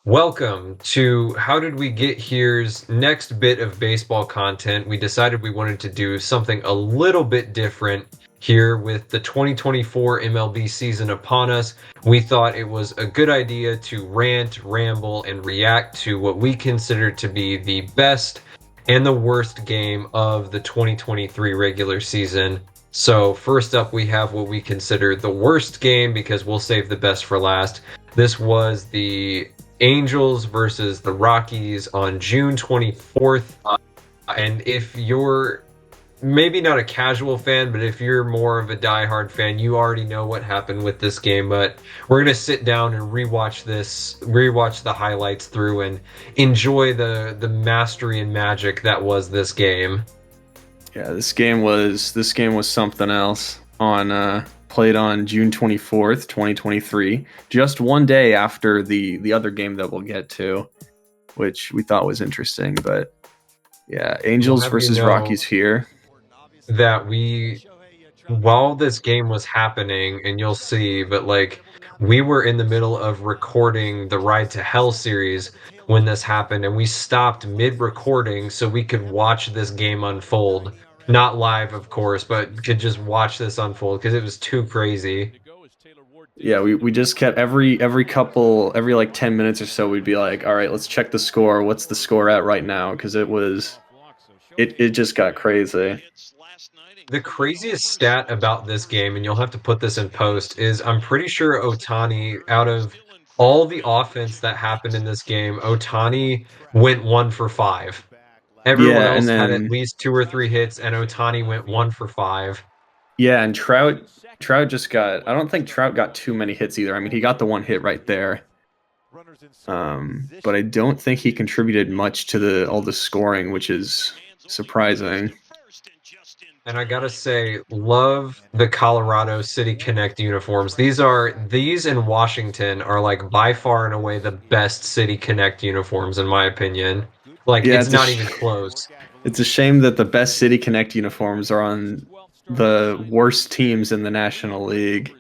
Welcome to How Did We Get Here's next bit of baseball content. We decided we wanted to do something a little bit different here with the 2024 MLB season upon us. We thought it was a good idea to rant, ramble, and react to what we consider to be the best and the worst game of the 2023 regular season. So, first up, we have what we consider the worst game because we'll save the best for last. This was the Angels versus the Rockies on June 24th. And if you're maybe not a casual fan, but if you're more of a diehard fan, you already know what happened with this game. But we're going to sit down and rewatch the highlights through and enjoy the mastery and magic that was this game. Yeah, this game was something else. Played on June 24th, 2023, just one day after the other game that we'll get to, which we thought was interesting. But yeah, We'll Angels have you versus know Rockies here. that while this game was happening, and you'll see, but like we were in the middle of recording the Ride to Hell series when this happened, and we stopped mid-recording so we could watch this game unfold. Not live, of course, but could just watch this unfold because it was too crazy. Yeah, we just kept every like 10 minutes or so we'd be like, all right, let's check the score. What's the score at right now? Because it just got crazy. The craziest stat about this game, and you'll have to put this in post, is I'm pretty sure Otani, out of all the offense that happened in this game, Otani went 1 for 5. Everyone Yeah, and else had at then least 2 or 3 hits, and Otani went 1 for 5. yeah, and Trout just got. I don't think Trout got too many hits either. I mean, he got the one hit right there. But I don't think he contributed much to the all the scoring, which is surprising. And I gotta say, love the Colorado City Connect uniforms. These in Washington are like by far and away the best City Connect uniforms in my opinion. Like Yeah, it's not even close. it's a shame that the best City Connect uniforms are on the worst teams in the National League.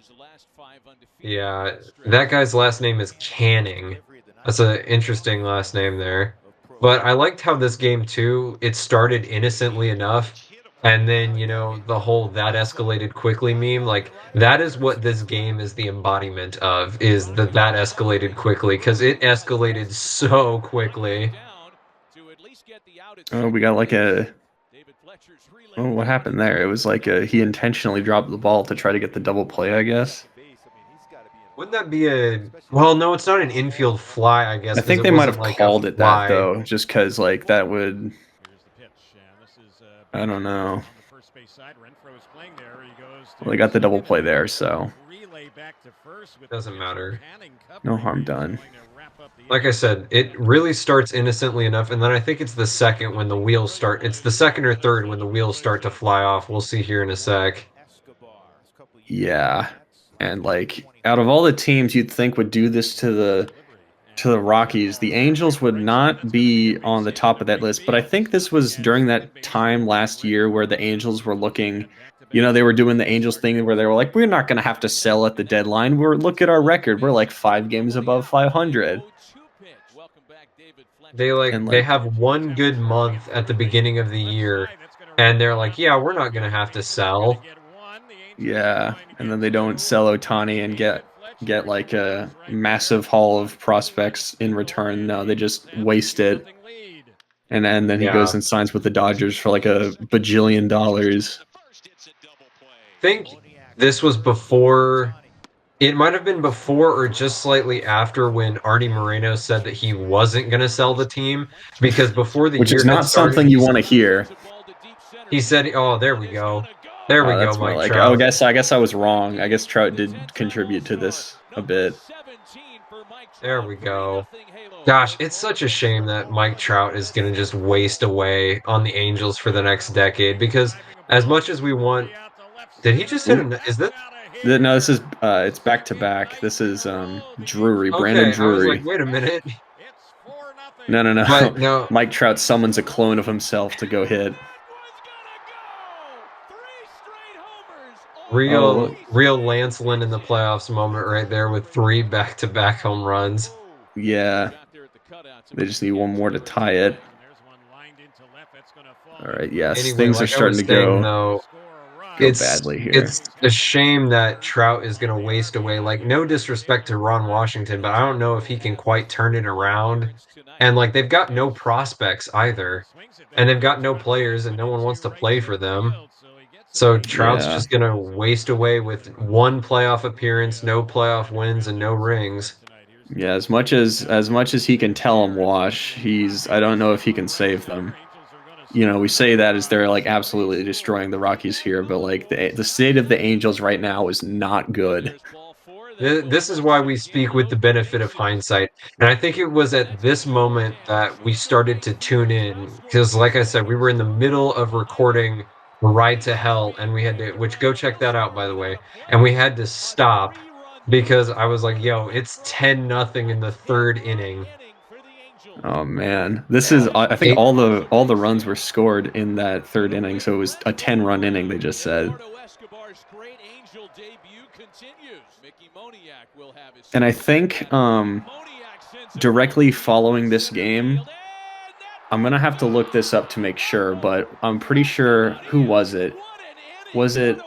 Yeah, that guy's last name is Canning. That's an interesting last name there. But I liked how this game too, it started innocently enough, and then, the whole that escalated quickly meme, like that is what this game is the embodiment of, is that escalated quickly, because it escalated so quickly. Oh, we got like a. Oh, what happened there? It was like he intentionally dropped the ball to try to get the double play, I guess. Wouldn't that be well, no, it's not an infield fly, I guess, I because think it they might wasn't have like a called it that fly. though, just because like that would. I don't know. Well, they got the double play there, so Doesn't matter. no harm done. Like I said, it really starts innocently enough, and then I think it's the second or third when the wheels start to fly off. We'll see here in a sec. Yeah, and like out of all the teams you'd think would do this to the Rockies, the Angels would not be on the top of that list. But I think this was during that time last year where the Angels were looking, they were doing the Angels thing where they were like, we're not going to have to sell at the deadline. Look at our record. We're like 5 games above 500. And They like, have one good month at the beginning of the year, and they're like, "Yeah, we're not gonna have to sell." yeah, and then they don't sell Otani and get like a massive haul of prospects in return. No, they just waste it. And then he Yeah, goes and signs with the Dodgers for like a bajillion dollars. think this was before. It might have been before or just slightly after when Artie Moreno said that he wasn't gonna sell the team because before the Which year is had not started, something you want to hear. he said, "Oh, there we go, That's more Mike like, oh, Trout." I guess I was wrong. I guess Trout did contribute to this a bit. There we go. Gosh, it's such a shame that Mike Trout is going to just waste away on the Angels for the next decade because as much as we want, did he just hit Ooh. a, is that No, this is it's back to back. This is Drury, Brandon okay? I was like, Drury. wait a minute, No, no, but no. no, Mike Trout summons a clone of himself to go hit. Oh, real Lance Lynn in the playoffs moment right there with 3 back-to-back home runs. yeah. They just need one more to tie it. All right, yes, Anyway, things are like I starting was to saying go though, badly here. it's a shame that Trout is going to waste away. Like, no disrespect to Ron Washington, but I don't know if he can quite turn it around. And like they've got no prospects either, and they've got no players, and no one wants to play for them. So Trout's Yeah. just going to waste away with one playoff appearance, no playoff wins, and no rings. Yeah, as much as he can tell them wash, I don't know if he can save them. We say that as they're like absolutely destroying the Rockies here, but like the state of the Angels right now is not good. This is why we speak with the benefit of hindsight. And I think it was at this moment that we started to tune in. Because, like I said, we were in the middle of recording Ride to Hell, and we had to, which go check that out, by the way. And we had to stop because I was like, yo, it's 10-0 in the third inning. Oh man, this is I think Eight, all the runs were scored in that third inning, so it was a 10-run inning. They just said, and I think directly following this game, I'm gonna have to look this up to make sure, but I'm pretty sure who was it? Was it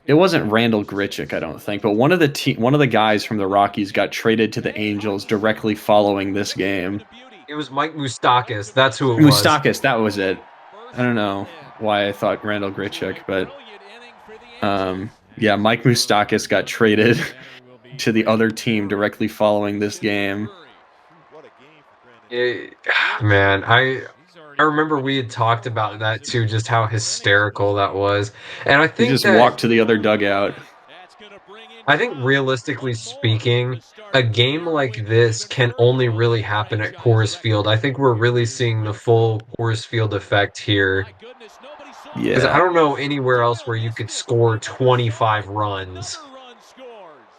It wasn't Randall Grichuk, I don't think, but one of the guys from the Rockies got traded to the Angels directly following this game. it was Mike Moustakas. That's who it was. Moustakas, that was it. I don't know why I thought Randall Grichuk, but yeah, Mike Moustakas got traded to the other team directly following this game. It, man, I remember we had talked about that too, just how hysterical that was. And He just walked to the other dugout. I think realistically speaking, a game like this can only really happen at Coors Field. I think we're really seeing the full Coors Field effect here. Because I Yeah. don't know anywhere else where you could score 25 runs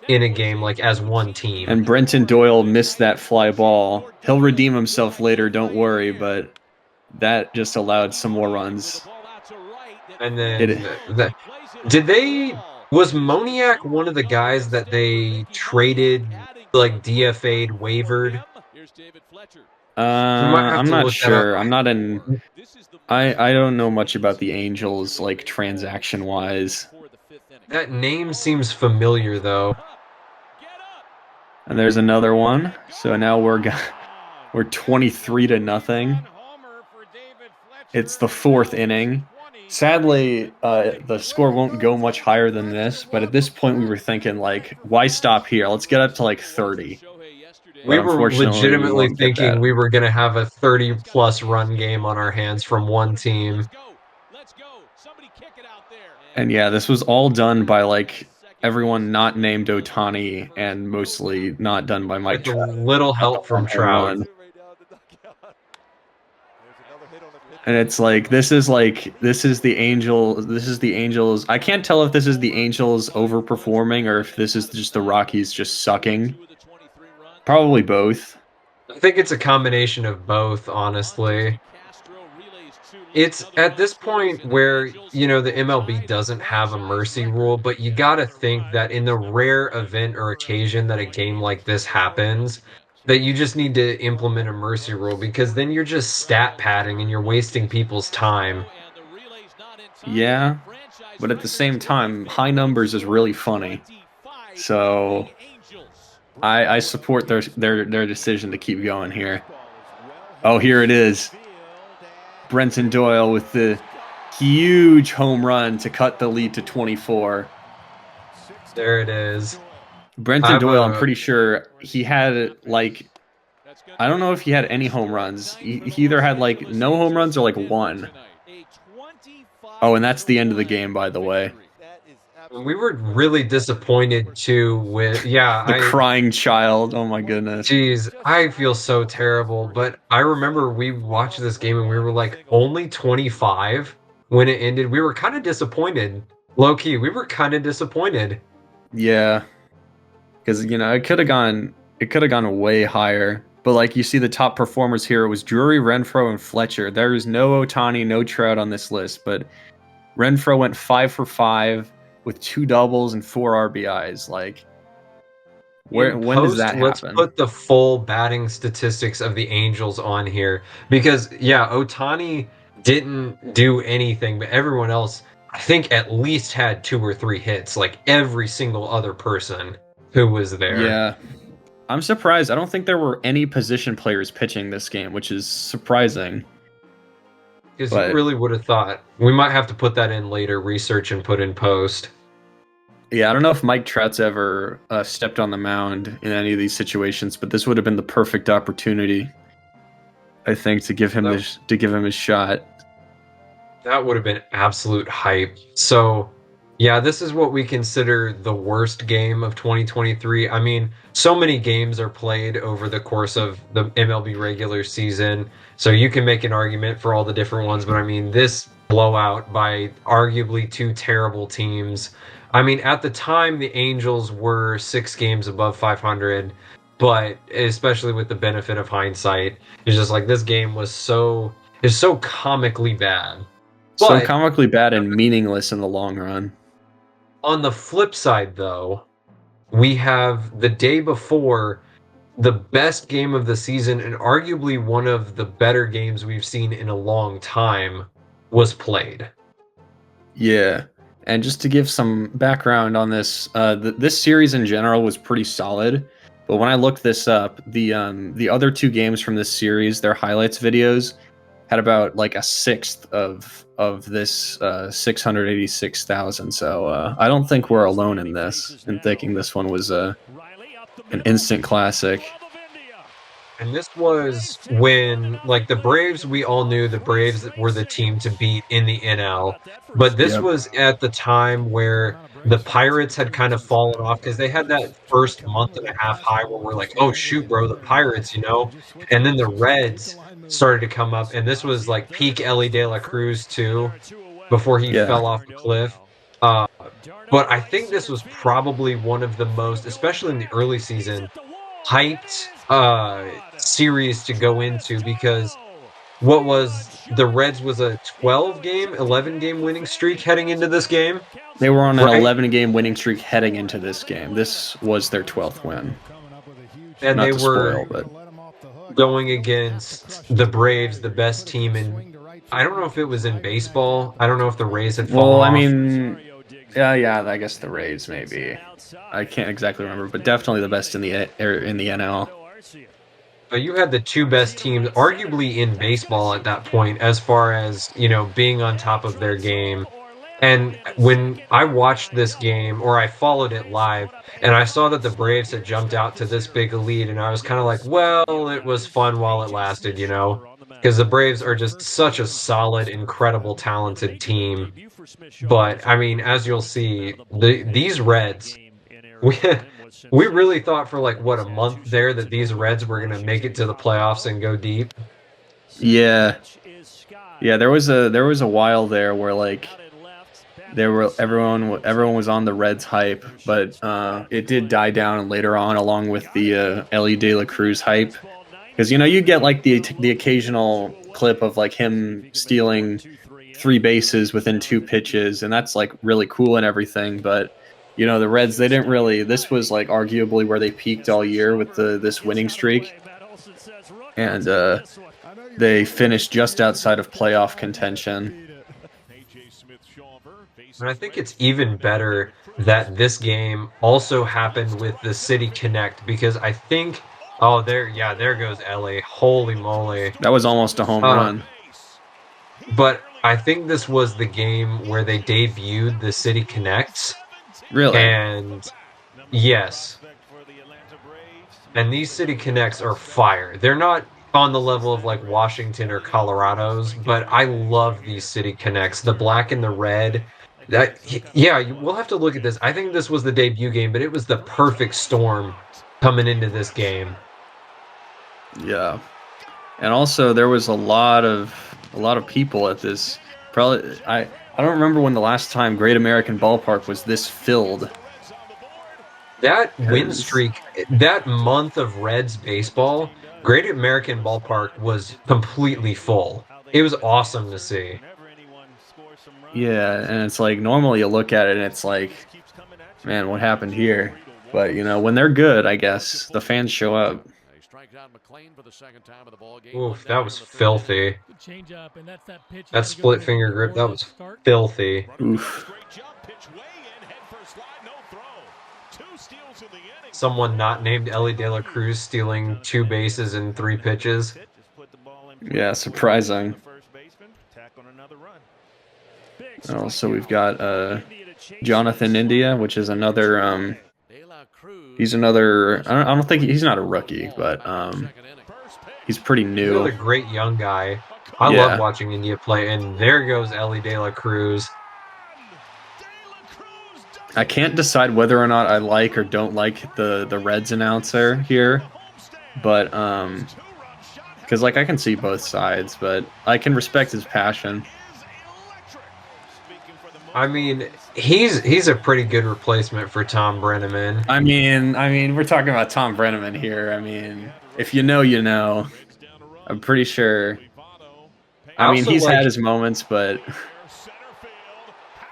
in a game like as one team. And Brenton Doyle missed that fly ball. He'll redeem himself later, don't worry, but that just allowed some more runs. And It then did they was Moniak one of the guys that they traded like DFA'd wavered? We might have I'm to not look that up. sure. I'm not in I don't know much about the Angels like transaction wise. That name seems familiar though. And there's another one. So now we're 23-0. It's the fourth inning. Sadly, the score won't go much higher than this, but at this point we were thinking like, why stop here? Let's get up to like 30. We But were unfortunately, we legitimately won't get thinking that. we were going to have a 30-plus run game on our hands from one team. And yeah, this was all done by like everyone not named Otani and mostly not done by Mike With a Trout. little Got the help one from home Trout. run. And it's like this is the Angels. I can't tell if this is the Angels overperforming or if this is just the Rockies just sucking. Probably both. I think it's a combination of both, honestly. It's at this point where, the MLB doesn't have a mercy rule, but you got to think that in the rare event or occasion that a game like this happens, that you just need to implement a mercy rule because then you're just stat padding and you're wasting people's time. Yeah, but at the same time, high numbers is really funny. So I support their decision to keep going here. Oh, here it is. Brenton Doyle with the huge home run to cut the lead to 24. There it is. Brenton Doyle, I'm pretty sure he had like, I don't know if he had any home runs. He either had like no home runs or like one. Oh, and that's the end of the game, by the way. We were really disappointed too with, The crying child. Oh my goodness. geez, I feel so terrible. But I remember we watched this game and we were like only 25 when it ended. We were kind of disappointed. Low key, we were kind of disappointed. Yeah. Because it could have gone way higher. But like you see the top performers here, it was Drury, Renfroe, and Fletcher. There is no Otani, no Trout on this list, but Renfroe went 5 for 5 with 2 doubles and 4 RBIs. Like, Where In when does post, that let's happen? put the full batting statistics of the Angels on here because, yeah, Otani didn't do anything, but everyone else, I think, at least had 2 or 3 hits, like every single other person who was there. Yeah. I'm surprised. I don't think there were any position players pitching this game, which is surprising. Because you But really would have thought we might have to put that in later, research and put in post. yeah, I don't know if Mike Trout's ever stepped on the mound in any of these situations, but this would have been the perfect opportunity, I think, to give him That this to give him his shot. That would have been absolute hype. So, yeah, this is what we consider the worst game of 2023. I mean, so many games are played over the course of the MLB regular season. So you can make an argument for all the different ones, but I mean, this blowout by arguably two terrible teams. I mean, at the time, the Angels were 6 games above 500, but especially with the benefit of hindsight, it's just like this game is so comically bad. So But comically bad and meaningless in the long run. on the flip side, though, we have the day before the best game of the season and arguably one of the better games we've seen in a long time was played. Yeah. And just to give some background on this, this series in general was pretty solid. But when I looked this up, the other two games from this series, their highlights videos, had about like a sixth of this 686,000. So I don't think we're alone in this, in thinking this one was an instant classic. And this was when, like, the Braves, we all knew the Braves were the team to beat in the NL. But this Yep. was at the time where the Pirates had kind of fallen off because they had that first month and a half high where we're like, oh, shoot, bro, the Pirates, you know? And then the Reds started to come up. And this was like peak Ellie De La Cruz, too, before he Yeah. fell off the cliff. Uh, but I think this was probably one of the most, especially in the early season, hyped series to go into because what was the Reds was a 12 game, 11 game winning streak heading into this game, They were on an right? 11-game winning streak heading into this game. This was their 12th win. And Not they to were spoil, but going against the Braves, the best team in, I don't know if it was in baseball. I don't know if the Rays had fallen well, I off. mean, yeah, I guess the Rays maybe. I can't exactly remember, but definitely the best in the NL. But you had the two best teams, arguably in baseball at that point, as far as, you know, being on top of their game. And when I watched this game, or I followed it live, and I saw that the Braves had jumped out to this big a lead, and I was kind of like, well, it was fun while it lasted, you know? Because the Braves are just such a solid, incredible, talented team. But I mean, as you'll see, these Reds, we we really thought for like what a month there that these Reds were going to make it to the playoffs and go deep. Yeah, yeah. There was a while there where like there were everyone was on the Reds hype, but it did die down later on, along with the Ellie De La Cruz hype. Because you get like the occasional clip of like him stealing 3 bases within 2 pitches, and that's like really cool and everything. But the Reds, they didn't really. This was like arguably where they peaked all year with this winning streak, and they finished just outside of playoff contention. And I think it's even better that this game also happened with the City Connect because I think, oh, there goes LA. Holy moly. That was almost a home Uh, run. but I think this was the game where they debuted the City Connects. Really? And yes, and these City Connects are fire. They're not on the level of like Washington or Colorado's, but I love these City Connects. The black and the red. Yeah, we'll have to look at this. I think this was the debut game, but it was the perfect storm coming into this game. Yeah. And also there was a lot of people at this. Probably I don't remember when the last time Great American Ballpark was this filled. That win 'Cause streak, that month of Reds baseball, Great American Ballpark was completely full. It was awesome to see. yeah, and it's like normally you look at it and it's like, man, what happened here? But when they're good, I guess the fans show up. Oof, that was filthy. The changeup, and that's that pitch. You That got to go split to it finger grip, before that the was start. filthy. Oof. Someone not named Ellie De La Cruz stealing 2 bases in 3 pitches. Yeah, surprising. Oh, so we've got Jonathan India, which is another. He's another. I don't think he's not a rookie, but he's pretty He's new. another great young guy. I love Yeah. watching India play, and there goes Ellie De La Cruz. I can't decide whether or not I like or don't like the Reds announcer here, but because I can see both sides, but I can respect his passion. I mean, he's a pretty good replacement for Tom Brenneman. I mean, we're talking about Tom Brenneman here. I mean, if you know, you know. I'm pretty sure. I mean, he's had his moments, but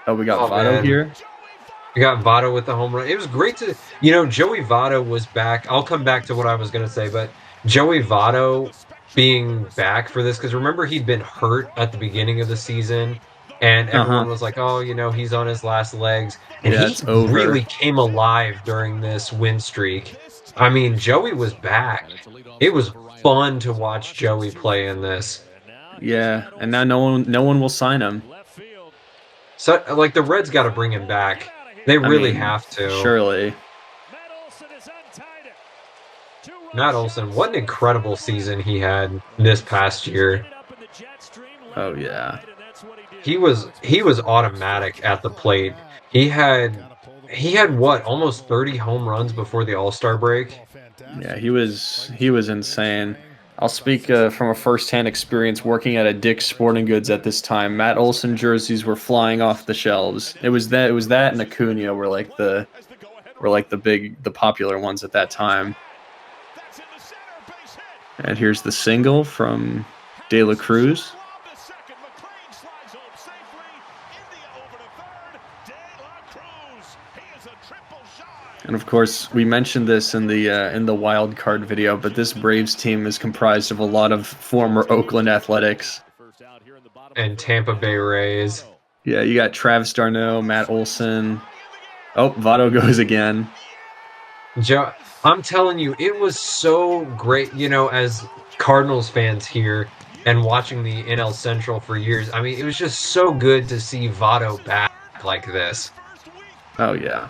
we got Votto here. We got Votto with the home run. It was great to, Joey Votto was back. I'll come back to what I was going to say, but Joey Votto being back for this, because remember he'd been hurt at the beginning of the season, and everyone was like, oh, he's on his last legs. And yeah, he it's over. really came alive during this win streak. I mean, Joey was back. It was fun to watch Joey play in this. Yeah, and now no one will sign him. So, like, the Reds got to bring him back. They really have to. Surely. Matt Olson, what an incredible season he had this past year. Oh yeah. He was automatic at the plate. He had what, almost 30 home runs before the All-Star break? Yeah, he was insane. I'll speak from a first-hand experience working at a Dick's Sporting Goods at this time. Matt Olson jerseys were flying off the shelves. It was that and Acuna were like the popular ones at that time. And here's the single from De La Cruz. And of course, we mentioned this in the wild card video, but this Braves team is comprised of a lot of former Oakland Athletics and Tampa Bay Rays. Yeah, you got Travis d'Arnaud, Matt Olson. Oh, Votto goes again. Joe, I'm telling you, it was so great, as Cardinals fans here and watching the NL Central for years. I mean, it was just so good to see Votto back like this. Oh, yeah.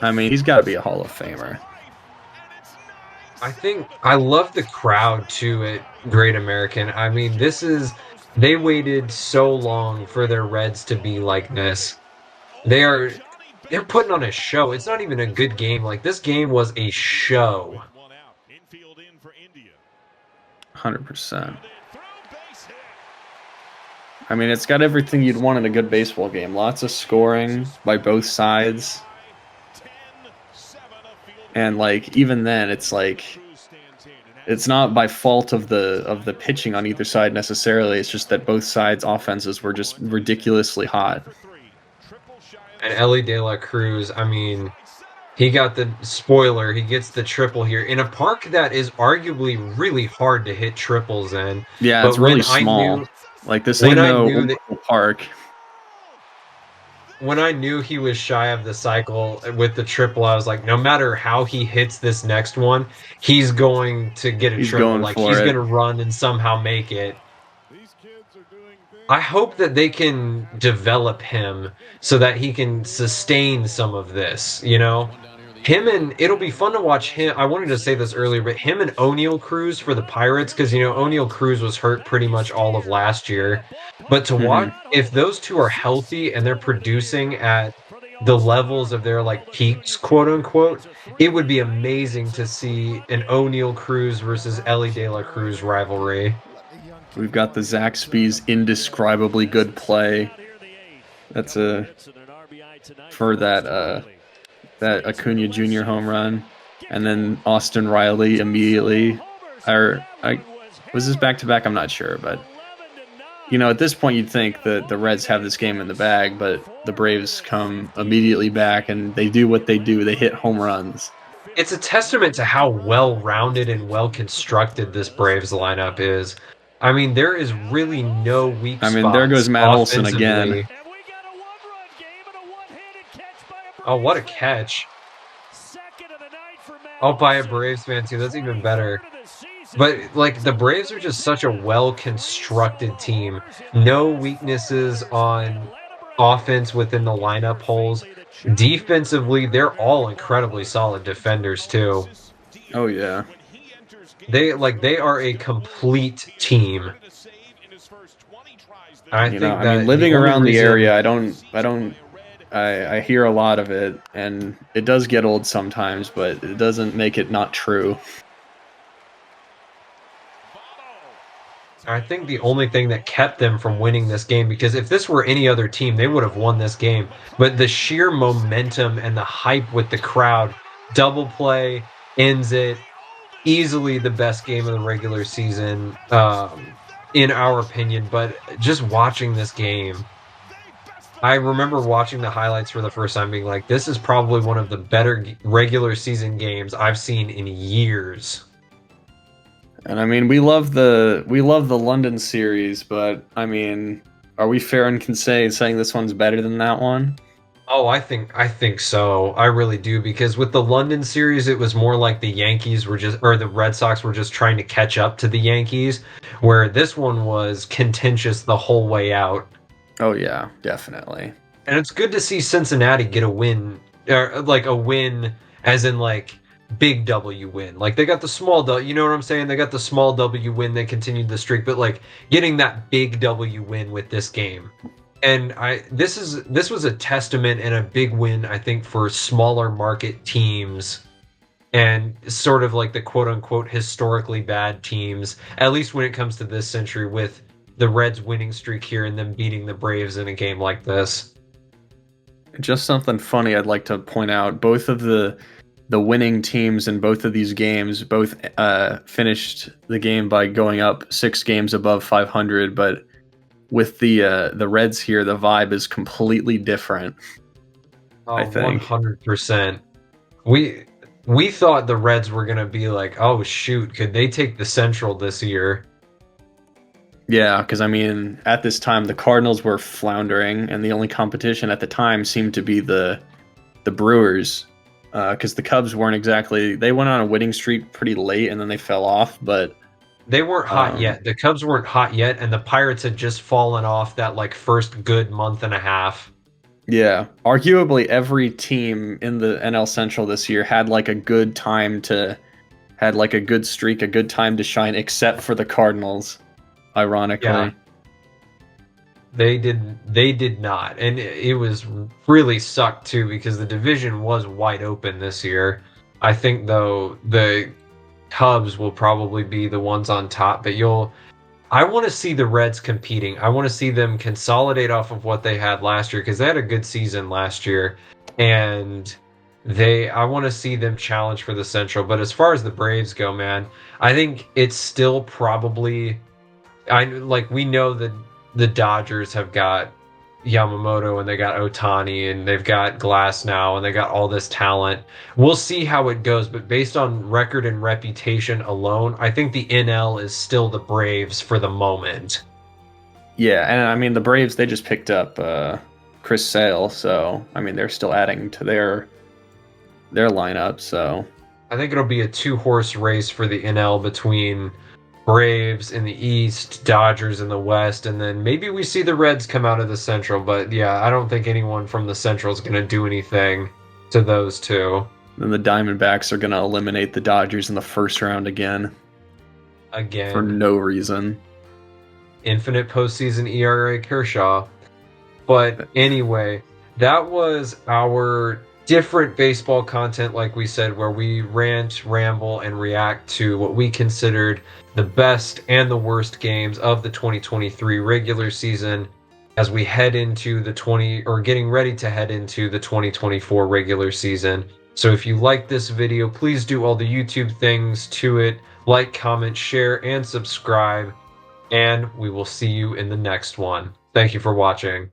I mean, he's got to be a Hall of Famer. I love the crowd too at Great American. I mean, they waited so long for their Reds to be like this. They're putting on a show. It's not even a good game. Like, this game was a show. 100%. I mean, it's got everything you'd want in a good baseball game. Lots of scoring by both sides. And like even then, it's not by fault of the pitching on either side necessarily. It's just that both sides' offenses were just ridiculously hot. And Ellie De La Cruz, I mean, he got the spoiler. He gets the triple here in a park that is arguably really hard to hit triples in. Yeah, it's really small. Like, this ain't no park. When I knew he was shy of the cycle with the triple, I was like, no matter how he hits this next one, he's going to get a triple. Like, he's going to run and somehow make it. I hope that they can develop him so that he can sustain some of this, it'll be fun to watch him. I wanted to say this earlier, but him and O'Neal Cruz for the Pirates, because, O'Neal Cruz was hurt pretty much all of last year. But to watch, if those two are healthy and they're producing at the levels of their, like, peaks, quote unquote, it would be amazing to see an O'Neal Cruz versus Ellie De La Cruz rivalry. We've got the Zaxby's indescribably good play. That's for that Acuna Jr. home run, and then Austin Riley immediately. Was this back to back? I'm not sure, but at this point you'd think that the Reds have this game in the bag, but the Braves come immediately back and they do what they do. They hit home runs. It's a testament to how well-rounded and well-constructed this Braves lineup is. I mean, there is really no weak I mean, there spots goes Matt Olson offensively. again. Oh, what a catch. Oh, by a Braves fan too. That's even better. But like the Braves are just such a well-constructed team. No weaknesses on offense within the lineup holes. Defensively, they're all incredibly solid defenders too. Oh yeah. They are a complete team. I think that mean, living the only around the reason- area, I hear a lot of it, and it does get old sometimes, but it doesn't make it not true. I think the only thing that kept them from winning this game, because if this were any other team, they would have won this game. But the sheer momentum and the hype with the crowd, double play, ends it. Easily the best game of the regular season, in our opinion. But just watching this game, I remember watching the highlights for the first time being like, this is probably one of the better regular season games I've seen in years. And I mean, we love the London series, but I mean, are we fair and saying this one's better than that one? Oh, I think so. I really do, because with the London series, it was more like the Yankees were the Red Sox were just trying to catch up to the Yankees, where this one was contentious the whole way out. Oh yeah, definitely. And it's good to see Cincinnati get a win, or like a win as in like big W win. Like they got the small W, you know what I'm saying? They got the small W win, they continued the streak, but like getting that big W win with this game. And this was a testament and a big win, I think, for smaller market teams and sort of like the quote unquote historically bad teams, at least when it comes to this century, with the Reds winning streak here and them beating the Braves in a game like this. Just something funny I'd like to point out. Both of the winning teams in both of these games both finished the game by going up 6 games above 500, but with the Reds here, the vibe is completely different. Oh, I think 100%. We thought the Reds were gonna be like, oh shoot, could they take the Central this year? Yeah, because I mean, at this time the Cardinals were floundering, and the only competition at the time seemed to be the Brewers, because the Cubs weren't exactly. They went on a winning streak pretty late, and then they fell off, but. They weren't hot yet. The Cubs weren't hot yet, and the Pirates had just fallen off that like first good month and a half. Yeah, arguably every team in the NL Central this year had like a good streak, a good time to shine, except for the Cardinals, ironically. Yeah. They did not, and it was really sucked too, because the division was wide open this year. I think though the Cubs will probably be the ones on top, but I want to see the Reds competing. I want to see them consolidate off of what they had last year, because they had a good season last year, and I want to see them challenge for the Central. But as far as the Braves go, man, I think it's still probably, we know that the Dodgers have got Yamamoto and they got Ohtani and they've got Glass now and they got all this talent. We'll see how it goes, but based on record and reputation alone, I think the NL is still the Braves for the moment. Yeah, and I mean the Braves, they just picked up Chris Sale, so I mean they're still adding to their lineup, so I think it'll be a 2-horse race for the NL between Braves in the East, Dodgers in the West, and then maybe we see the Reds come out of the Central. But yeah, I don't think anyone from the Central is going to do anything to those two. Then the Diamondbacks are going to eliminate the Dodgers in the first round again. For no reason. Infinite postseason ERA Kershaw. But anyway, that was our different baseball content, like we said, where we rant, ramble, and react to what we considered the best and the worst games of the 2023 regular season as we head into getting ready to head into the 2024 regular season. So if you like this video, please do all the YouTube things to it. Like, comment, share, and subscribe. and we will see you in the next one. Thank you for watching.